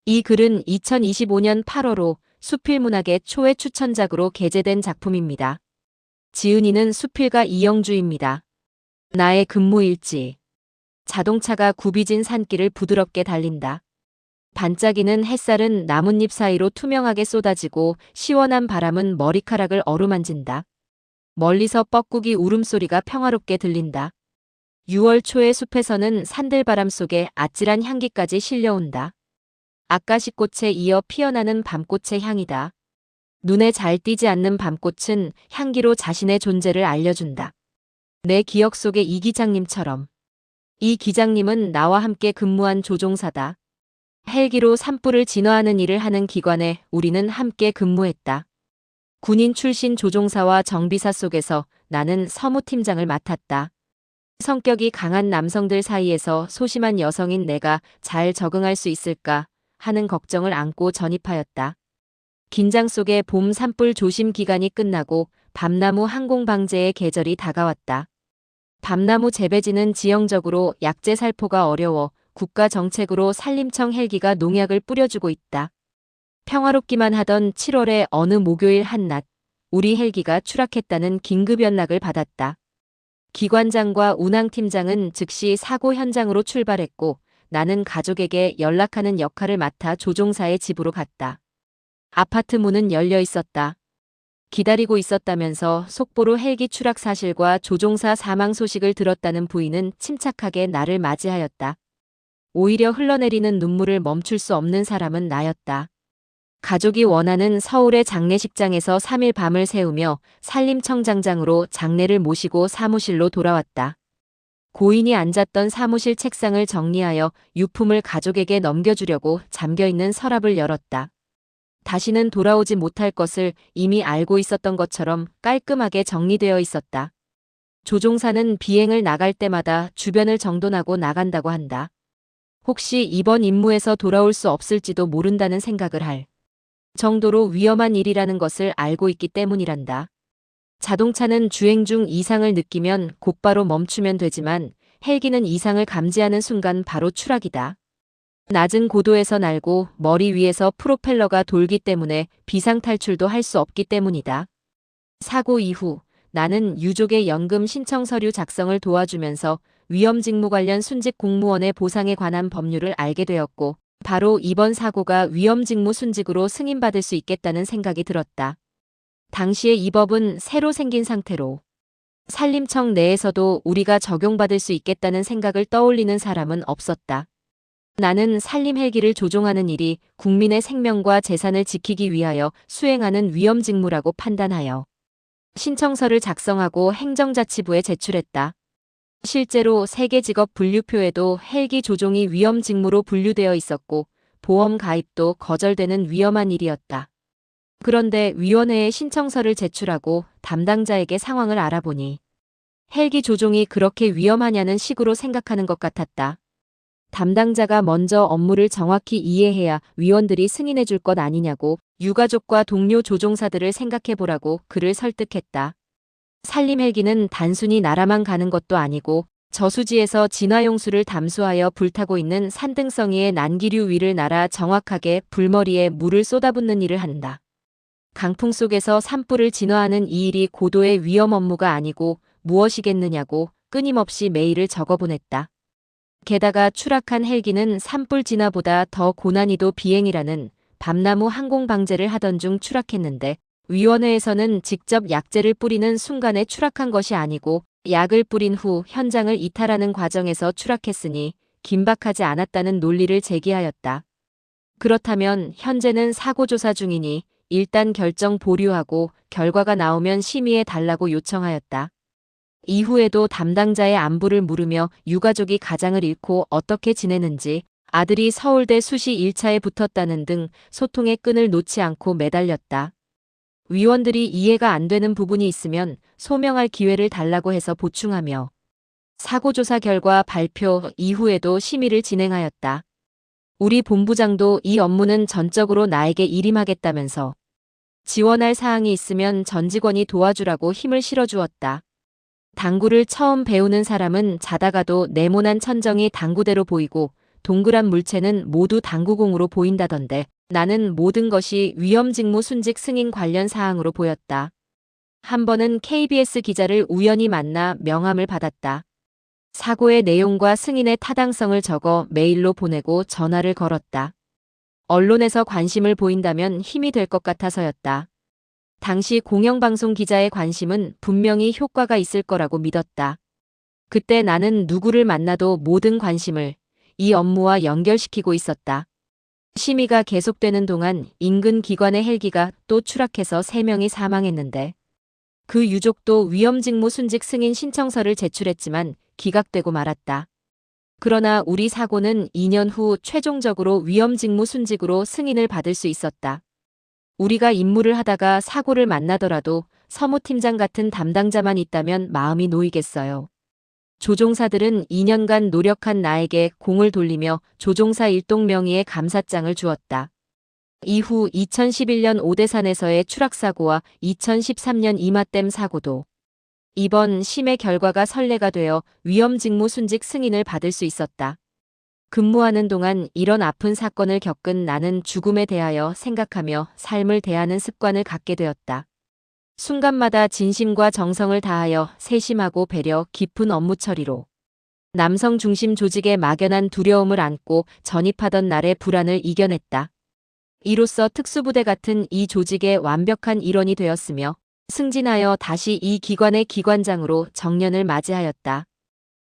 이 글은 2025년 8월호 수필문학의 초회 추천작으로 게재된 작품입니다. 지은이는 수필가 이영주입니다. 나의 근무일지. 자동차가 굽이진 산길을 부드럽게 달린다. 반짝이는 햇살은 나뭇잎 사이로 투명하게 쏟아지고 시원한 바람은 머리카락을 어루만진다. 멀리서 뻐꾸기 울음소리가 평화롭게 들린다. 6월 초의 숲에서는 산들바람 속에 아찔한 향기까지 실려온다. 아까시꽃에 이어 피어나는 밤꽃의 향이다. 눈에 잘 띄지 않는 밤꽃은 향기로 자신의 존재를 알려준다. 내 기억 속의 이 기장님처럼. 이 기장님은 나와 함께 근무한 조종사다. 헬기로 산불을 진화하는 일을 하는 기관에 우리는 함께 근무했다. 군인 출신 조종사와 정비사 속에서 나는 서무팀장을 맡았다. 성격이 강한 남성들 사이에서 소심한 여성인 내가 잘 적응할 수 있을까 하는 걱정을 안고 전입하였다. 긴장 속에 봄 산불 조심 기간이 끝나고 밤나무 항공 방제의 계절이 다가왔다. 밤나무 재배지는 지형적으로 약재 살포가 어려워 국가 정책으로 산림청 헬기가 농약을 뿌려주고 있다. 평화롭기만 하던 7월의 어느 목요일 한낮, 우리 헬기가 추락했다는 긴급 연락을 받았다. 기관장과 운항팀장은 즉시 사고 현장으로 출발했고 나는 가족에게 연락하는 역할을 맡아 조종사의 집으로 갔다. 아파트 문은 열려 있었다. 기다리고 있었다면서 속보로 헬기 추락 사실과 조종사 사망 소식을 들었다는 부인은 침착하게 나를 맞이하였다. 오히려 흘러내리는 눈물을 멈출 수 없는 사람은 나였다. 가족이 원하는 서울의 장례식장에서 3일 밤을 새우며 산림청장장으로 장례를 모시고 사무실로 돌아왔다. 고인이 앉았던 사무실 책상을 정리하여 유품을 가족에게 넘겨주려고 잠겨있는 서랍을 열었다. 다시는 돌아오지 못할 것을 이미 알고 있었던 것처럼 깔끔하게 정리되어 있었다. 조종사는 비행을 나갈 때마다 주변을 정돈하고 나간다고 한다. 혹시 이번 임무에서 돌아올 수 없을지도 모른다는 생각을 할 정도로 위험한 일이라는 것을 알고 있기 때문이란다. 자동차는 주행 중 이상을 느끼면 곧바로 멈추면 되지만 헬기는 이상을 감지하는 순간 바로 추락이다. 낮은 고도에서 날고 머리 위에서 프로펠러가 돌기 때문에 비상탈출도 할 수 없기 때문이다. 사고 이후 나는 유족의 연금 신청 서류 작성을 도와주면서 위험직무 관련 순직 공무원의 보상에 관한 법률을 알게 되었고 바로 이번 사고가 위험직무 순직으로 승인받을 수 있겠다는 생각이 들었다. 당시에 이 법은 새로 생긴 상태로 산림청 내에서도 우리가 적용받을 수 있겠다는 생각을 떠올리는 사람은 없었다. 나는 산림 헬기를 조종하는 일이 국민의 생명과 재산을 지키기 위하여 수행하는 위험직무라고 판단하여 신청서를 작성하고 행정자치부에 제출했다. 실제로 세계직업 분류표에도 헬기 조종이 위험직무로 분류되어 있었고 보험 가입도 거절되는 위험한 일이었다. 그런데 위원회에 신청서를 제출하고 담당자에게 상황을 알아보니 헬기 조종이 그렇게 위험하냐는 식으로 생각하는 것 같았다. 담당자가 먼저 업무를 정확히 이해해야 위원들이 승인해 줄 것 아니냐고 유가족과 동료 조종사들을 생각해보라고 그를 설득했다. 산림 헬기는 단순히 날아만 가는 것도 아니고 저수지에서 진화용수를 담수하여 불타고 있는 산등성이의 난기류 위를 날아 정확하게 불머리에 물을 쏟아붓는 일을 한다. 강풍 속에서 산불을 진화하는 이 일이 고도의 위험 업무가 아니고 무엇이겠느냐고 끊임없이 메일을 적어보냈다. 게다가 추락한 헬기는 산불 진화보다 더 고난이도 비행이라는 밤나무 항공 방제를 하던 중 추락했는데 위원회에서는 직접 약재를 뿌리는 순간에 추락한 것이 아니고 약을 뿌린 후 현장을 이탈하는 과정에서 추락했으니 긴박하지 않았다는 논리를 제기하였다. 그렇다면 현재는 사고조사 중이니 일단 결정 보류하고 결과가 나오면 심의해 달라고 요청하였다. 이후에도 담당자의 안부를 물으며 유가족이 가장을 잃고 어떻게 지내는지, 아들이 서울대 수시 1차에 붙었다는 등 소통의 끈을 놓지 않고 매달렸다. 위원들이 이해가 안 되는 부분이 있으면 소명할 기회를 달라고 해서 보충하며 사고조사 결과 발표 이후에도 심의를 진행하였다. 우리 본부장도 이 업무는 전적으로 나에게 일임하겠다면서 지원할 사항이 있으면 전 직원이 도와주라고 힘을 실어주었다. 당구를 처음 배우는 사람은 자다가도 네모난 천정이 당구대로 보이고 동그란 물체는 모두 당구공으로 보인다던데 나는 모든 것이 위험직무 순직 승인 관련 사항으로 보였다. 한 번은 KBS 기자를 우연히 만나 명함을 받았다. 사고의 내용과 승인의 타당성을 적어 메일로 보내고 전화를 걸었다. 언론에서 관심을 보인다면 힘이 될 것 같아서였다. 당시 공영방송 기자의 관심은 분명히 효과가 있을 거라고 믿었다. 그때 나는 누구를 만나도 모든 관심을 이 업무와 연결시키고 있었다. 심의가 계속되는 동안 인근 기관의 헬기가 또 추락해서 3명이 사망했는데 그 유족도 위험직무 순직 승인 신청서를 제출했지만 기각되고 말았다. 그러나 우리 사고는 2년 후 최종적으로 위험직무 순직으로 승인을 받을 수 있었다. 우리가 임무를 하다가 사고를 만나더라도 서무팀장 같은 담당자만 있다면 마음이 놓이겠어요. 조종사들은 2년간 노력한 나에게 공을 돌리며 조종사 일동 명의의 감사장을 주었다. 이후 2011년 오대산에서의 추락사고와 2013년 이맛댐 사고도 이번 심의 결과가 선례가 되어 위험직무 순직 승인을 받을 수 있었다. 근무하는 동안 이런 아픈 사건을 겪은 나는 죽음에 대하여 생각하며 삶을 대하는 습관을 갖게 되었다. 순간마다 진심과 정성을 다하여 세심하고 배려 깊은 업무 처리로 남성 중심 조직의 막연한 두려움을 안고 전입하던 날의 불안을 이겨냈다. 이로써 특수부대 같은 이 조직의 완벽한 일원이 되었으며 승진하여 다시 이 기관의 기관장으로 정년을 맞이하였다.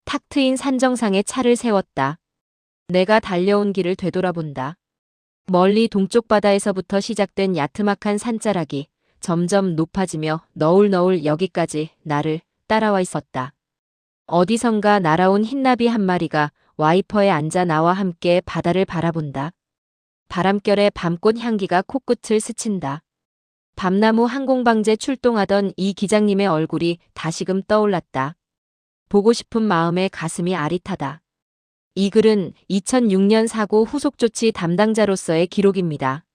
탁 트인 산정상에 차를 세웠다. 내가 달려온 길을 되돌아본다. 멀리 동쪽 바다에서부터 시작된 야트막한 산자락이 점점 높아지며 너울너울 여기까지 나를 따라와 있었다. 어디선가 날아온 흰나비 한 마리가 와이퍼에 앉아 나와 함께 바다를 바라본다. 바람결에 밤꽃 향기가 코끝을 스친다. 밤나무 항공방제 출동하던 이 기장님의 얼굴이 다시금 떠올랐다. 보고 싶은 마음에 가슴이 아릿하다. 이 글은 2006년 사고 후속 조치 담당자로서의 기록입니다.